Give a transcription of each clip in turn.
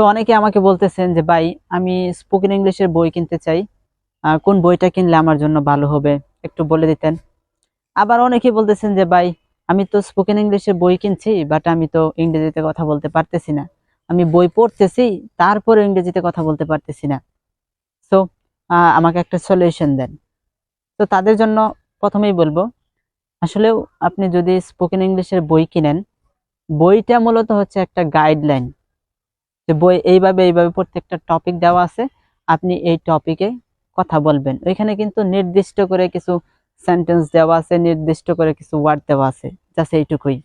তো অনেকে আমাকে বলতেছেন যে ভাই আমি স্পোকেন ইংলিশের বই কিনতে চাই, কোন বইটা কিনলে আমার জন্য ভালো হবে একটু বলে দিতেন। আবার অনেকে বলতেছেন যে ভাই আমি তো স্পোকেন ইংলিশের বই কিনছি, বাট আমি তো ইংরেজিতে কথা বলতে পারতেছি না, আমি বই পড়তেছি তারপরে ইংরেজিতে কথা বলতে পারতেছি না। সো আমাকে একটা সলিউশন দেন। তো তাদের জন্য প্রথমেই বলবো, আসলেও আপনি যদি স্পোকেন ইংলিশের বই কিনেন, বইটা মূলত হচ্ছে একটা গাইডলাইন, যে বই এইভাবে এইভাবে প্রত্যেকটা টপিক দেওয়া আছে, আপনি এই টপিকে কথা বলবেন। ওইখানে কিন্তু নির্দিষ্ট করে কিছু সেন্টেন্স দেওয়া আছে, নির্দিষ্ট করে কিছু ওয়ার্ড দেওয়া আছে, জাস্ট এইটুকুই।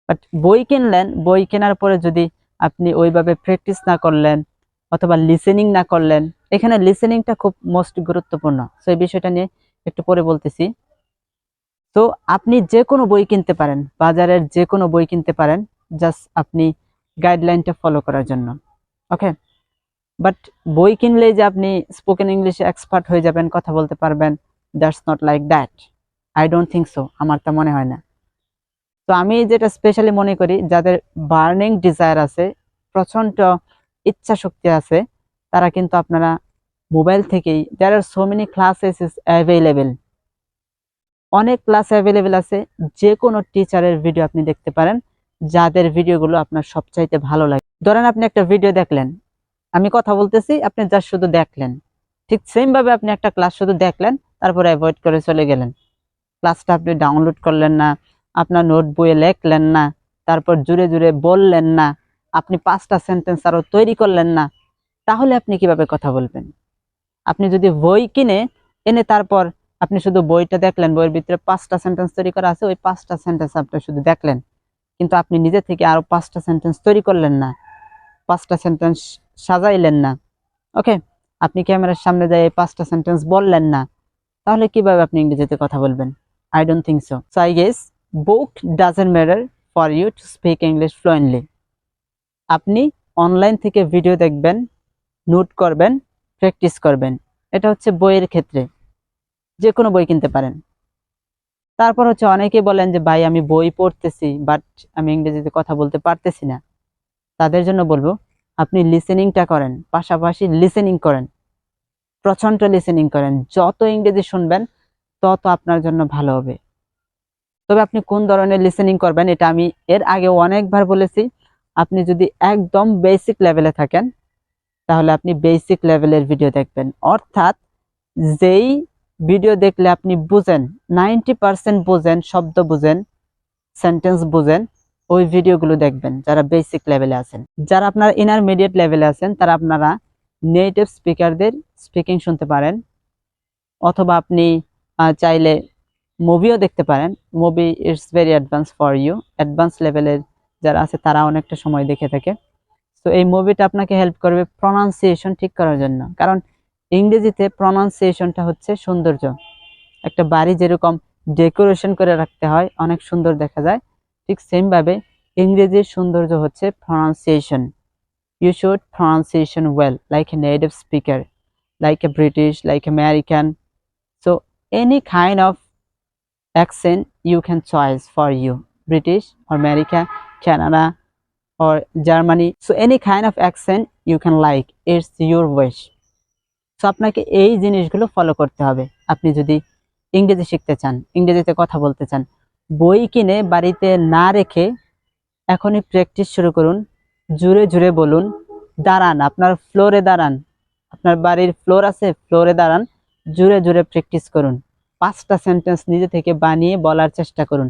বাট বই কিনলেন, বই কেনার পরে যদি আপনি ওইভাবে প্র্যাকটিস না করলেন অথবা লিসেনিং না করলেন, এখানে লিসেনিংটা খুব মোস্ট গুরুত্বপূর্ণ। তো এই বিষয়টা নিয়ে একটু পরে বলতেছি। তো আপনি যে কোনো বই কিনতে পারেন, বাজারের যে কোনো বই কিনতে পারেন, জাস্ট আপনি গাইডলাইনটা ফলো করার জন্য। ওকে, বাট বই কিনলেই যে আপনি স্পোকেন ইংলিশে এক্সপার্ট হয়ে যাবেন, কথা বলতে পারবেন, that's not like that. I don't think so, আমার তা মনে হয় না। তো আমি যেটা স্পেশালি মনে করি, যাদের বার্নিং ডিজায়ার আছে, প্রচন্ড ইচ্ছা শক্তি আছে, তারা কিন্তু আপনারা মোবাইল থেকেই, there are so many classes is available, অনেক ক্লাস অ্যাভেলেবেল আছে, যে কোনো টিচারের ভিডিও আপনি দেখতে পারেন, যাদের ভিডিওগুলো আপনার সবচাইতে ভালো লাগে। ধরেন আপনি একটা ভিডিও দেখলেন, আমি কথা বলতেছি, আপনি জাস্ট শুধু দেখলেন, ঠিক সেম ভাবে আপনি একটা ক্লাস শুধু দেখলেন, তারপরে অ্যাভয়েড করে চলে গেলেন। ক্লাসটা আপনি ডাউনলোড করলেন না, আপনার নোট বইয়ে লেখলেন না, তারপর জুড়ে জুড়ে বললেন না, আপনি 5টা সেন্টেন্স আরো তৈরি করলেন না, তাহলে আপনি কিভাবে কথা বলবেন? আপনি যদি বই কিনে এনে তারপর আপনি শুধু বইটা দেখলেন, বইয়ের ভিতরে 5টা সেন্টেন্স তৈরি করা আছে, ওই 5টা সেন্টেন্স আপনি শুধু দেখলেন, কিন্তু আপনি নিজে থেকে আরো 5টা সেন্টেন্স তৈরি করলেন না, 5টা সেন্টেন্স সাজাইলেন না, ওকে, আপনি ক্যামেরার সামনে যায় এই 5টা সেন্টেন্স বললেন না, তাহলে কিভাবে আপনি ইংরেজিতে কথা বলবেন? I don't think so. So I guess book doesn't matter for you to speak English fluently. আপনি অনলাইন থেকে ভিডিও দেখবেন, নোট করবেন, প্র্যাকটিস করবেন। এটা হচ্ছে বইয়ের ক্ষেত্রে, যে কোনো বই কিনতে পারেন। তারপর হচ্ছে অনেকে বলেন যে ভাই আমি বই পড়তেছি, বাট আমি ইংরেজিতে কথা বলতে পারতেছি না। তাদের জন্য বলবো, আপনি লিসেনিংটা করেন, পাশাপাশি লিসেনিং করেন, প্রচন্ড লিসেনিং করেন। যত ইংরেজি শুনবেন তত আপনার জন্য ভালো হবে। তবে আপনি কোন ধরনের লিসেনিং করবেন, এটা আমি এর আগে অনেকবার বলেছি। আপনি যদি একদম বেসিক লেভেলে থাকেন, তাহলে আপনি বেসিক লেভেলের ভিডিও দেখবেন, অর্থাৎ যেই ভিডিও দেখলে আপনি বুঝেন, 90% বুঝেন, শব্দ বুঝেন, সেন্টেন্স বুঝেন, ওই ভিডিওগুলো দেখবেন যারা বেসিক লেভেলে আছেন। যারা আপনারা ইন্টারমিডিয়েট লেভেলে আছেন, তারা আপনারা নেটিভ স্পিকারদের স্পিকিং শুনতে পারেন, অথবা আপনি চাইলে মুভিও দেখতে পারেন। Movie it's very advance for you. Advance লেভেলের যারা আছে তারা অনেকটা সময় দেখে থাকে। তো এই মুভিটা আপনাকে হেল্প করবে প্রনাউন্সিয়েশন ঠিক করার জন্য, কারণ ইংরেজিতে প্রনাউন্সিয়েশনটা হচ্ছে সৌন্দর্য। একটা বাড়ি যেরকম ডেকোরেশন করে রাখতে হয়, অনেক সুন্দর দেখা যায়, ঠিক সেম ভাবে ইংরেজির সৌন্দর্য হচ্ছে pronunciation. You should pronunciation well, like a native speaker, like a British, like American. So any kind of accent you can choice for you, British or America, Canada or Germany. So any kind of accent you can like, it's your wish. So আপনাকে এই জিনিসগুলো follow করতে হবে আপনি যদি ইংরেজি শিখতে চান, ইংরেজিতে কথা বলতে চান। বই কিনে বাড়িতে না রেখে এখনই প্র্যাকটিস শুরু করুন, জুড়ে জুড়ে বলুন, দাঁড়ান, আপনার ফ্লোরে দাঁড়ান, আপনার বাড়ির ফ্লোর আছে, ফ্লোরে দাঁড়ান, জুড়ে জুড়ে প্র্যাকটিস করুন, 5টা সেন্টেন্স নিজে থেকে বানিয়ে বলার চেষ্টা করুন।